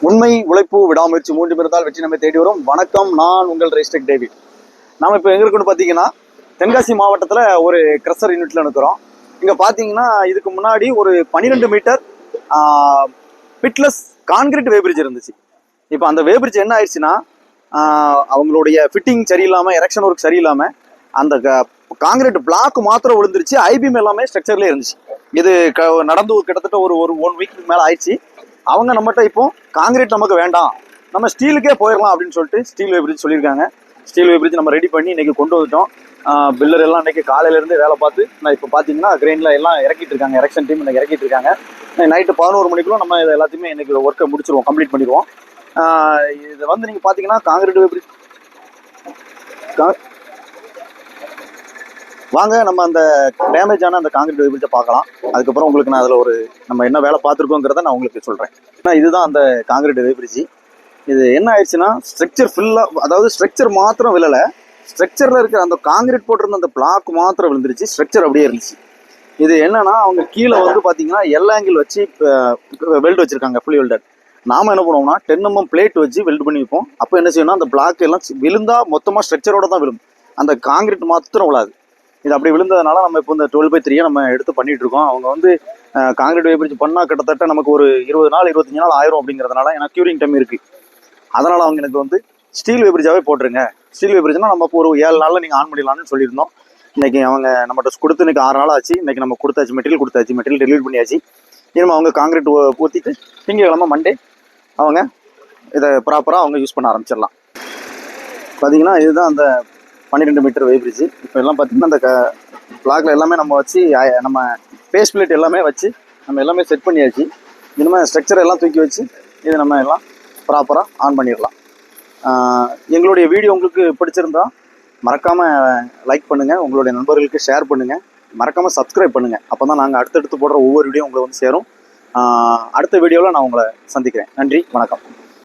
உண்மை, உழைப்பு, விடாமுயற்சி மூன்று இருந்தால் வெற்றி நம்மை தேடி வரும். வணக்கம், நான் உங்கள் ரெஸ்ட்ரிக் டேவிட். நாம இப்போ எங்க இருக்குன்னு பார்த்தீங்கன்னா, தென்காசி மாவட்டத்தில் ஒரு கிரஷர் யூனிட்ல இருக்கிறோம். இங்கே பார்த்தீங்கன்னா இதுக்கு முன்னாடி ஒரு 12 மீட்டர் பிட்லெஸ் கான்கிரீட் வேபிரிட்ஜ் இருந்துச்சு. இப்போ அந்த வேபிரிட்ஜ் என்ன ஆயிடுச்சுன்னா, அவங்களுடைய ஃபிட்டிங் சரியில்லாமல், எரெக்ஷன் ஒர்க் சரியில்லாமல் அந்த காங்கிரீட் பிளாக் மாத்திரம் விழுந்துருச்சு. ஐபிஎம் எல்லாமே ஸ்ட்ரக்சர்லேயே இருந்துச்சு. இது நடந்து கிட்டத்தட்ட ஒரு 1 வீக்கு மேலே ஆயிடுச்சு. அவங்க நம்மகிட்ட இப்போ காங்கிரீட் நமக்கு வேண்டாம், நம்ம ஸ்டீலுக்கே போயிடலாம் அப்படின்னு சொல்லிட்டு ஸ்டீல் வேபிரிட்ஜ் சொல்லியிருக்காங்க. ஸ்டீல் வேபிரிட்ஜ் நம்ம ரெடி பண்ணி இன்னைக்கு கொண்டு வந்துட்டோம். பில்லர் எல்லாம் இன்னைக்கு காலையிலேருந்து வேலை பார்த்து நான் இப்போ பார்த்தீங்கன்னா கிரெயினில் எல்லாம் இறக்கிட்டு இருக்காங்க. எரெக்ஷன் டீம் இன்னைக்கு இறக்கிட்டு இருக்காங்க. நைட்டு 11 மணிக்குள்ள நம்ம இதை எல்லாத்தையுமே இன்னைக்கு ஒர்க்கை முடிச்சிருவோம், கம்ப்ளீட் பண்ணிடுவோம். இது வந்து நீங்கள் பார்த்தீங்கன்னா காங்கிரீட் வேபிரிட்ஜ் வாங்க நம்ம அந்த டேமேஜ் ஆன அந்த காங்கிரீட் வேபிரிட்ஜை பார்க்கலாம். அதுக்கப்புறம் உங்களுக்கு நான் அதில் நம்ம என்ன வேலை பார்த்துருக்கோங்கிறத நான் உங்களுக்கு சொல்கிறேன். ஏன்னா இதுதான் அந்த காங்கிரீட் வேபிரிட்ஜ். இது என்ன ஆயிடுச்சுன்னா, ஸ்ட்ரக்சர் ஃபுல்லாக, அதாவது ஸ்ட்ரக்சர் மாத்திரம் விழலை, ஸ்ட்ரக்சரில் இருக்கிற அந்த காங்கிரீட் போட்டிருந்த அந்த பிளாக் மாத்திரம் விழுந்துருச்சு. ஸ்ட்ரக்சர் அப்படியே இருந்துச்சு. இது என்னன்னா, அவங்க கீழே வந்து பார்த்தீங்கன்னா எல் ஆங்கிள் வச்சு வெல்டு வச்சிருக்காங்க, ஃபுல்லி வெல்டட். நாம என்ன பண்ணுவோம்னா 10 mm பிளேட் வச்சு வெல்டு பண்ணி வைப்போம். அப்போ என்ன செய்யணும்னா, அந்த பிளாக் எல்லாம் விழுந்தா மொத்தமாக ஸ்ட்ரக்சரோட தான் விழும், அந்த காங்கிரீட் மாத்திரம் விழாது. இது அப்படி விழுந்ததுனால நம்ம இப்போ இந்த 12/3 நம்ம எடுத்து பண்ணிட்டு இருக்கோம். அவங்க வந்து காங்கிரீட் வேபிரிட்ஜ் பண்ணால் கிட்டத்தட்ட நமக்கு ஒரு 20 நாள் 25 நாள் ஆயிரும் அப்படிங்கிறதுனால, ஏன்னா க்யூரிங் டைம் இருக்கு. அதனால அவங்க எனக்கு வந்து ஸ்டீல் வேபிரிட்ஜாவே போட்டுருங்க. ஸ்டீல் வேபிரிட்ஜ்னா நம்ம ஒரு 7 நாளில் நீங்கள் ஆன் பண்ணிடலாம்னு சொல்லியிருந்தோம். இன்னைக்கு அவங்க நம்மகிட்ட கொடுத்து இன்னைக்கு 6 நாள் ஆச்சு. இன்னைக்கு நம்ம கொடுத்தாச்சு, மெட்டீரியல் டெலிவரி பண்ணியாச்சு. இனிமேல் அவங்க காங்கிரீட் ஊற்றிட்டு திங்கக்கிழமை மண்டே அவங்க இதை ப்ராப்பராக அவங்க யூஸ் பண்ண ஆரம்பிச்சிடலாம். பார்த்தீங்கன்னா இதுதான் அந்த 12 மீட்டர் வேபிரிட்ஜ். இப்போ எல்லாம் பார்த்தீங்கன்னா அந்த பிளாக்ல எல்லாமே நம்ம வச்சு, நம்ம பேஸ் பிளேட் எல்லாமே வச்சு நம்ம எல்லாமே செட் பண்ணியாச்சு. இனிமேல் ஸ்ட்ரக்சர் எல்லாம் தூக்கி வச்சு இது நம்ம எல்லாம் ப்ராப்பராக ஆன் பண்ணிடலாம். எங்களுடைய வீடியோ உங்களுக்கு பிடிச்சிருந்தா மறக்காமல் லைக் பண்ணுங்கள், உங்களுடைய நண்பர்களுக்கு ஷேர் பண்ணுங்கள், மறக்காமல் சப்ஸ்கிரைப் பண்ணுங்கள். அப்போ தான் நாங்கள் அடுத்தடுத்து போடுற ஒவ்வொரு வீடியோ உங்களை வந்து சேரும். அடுத்த வீடியோவில் நான் உங்களை சந்திக்கிறேன். நன்றி, வணக்கம்.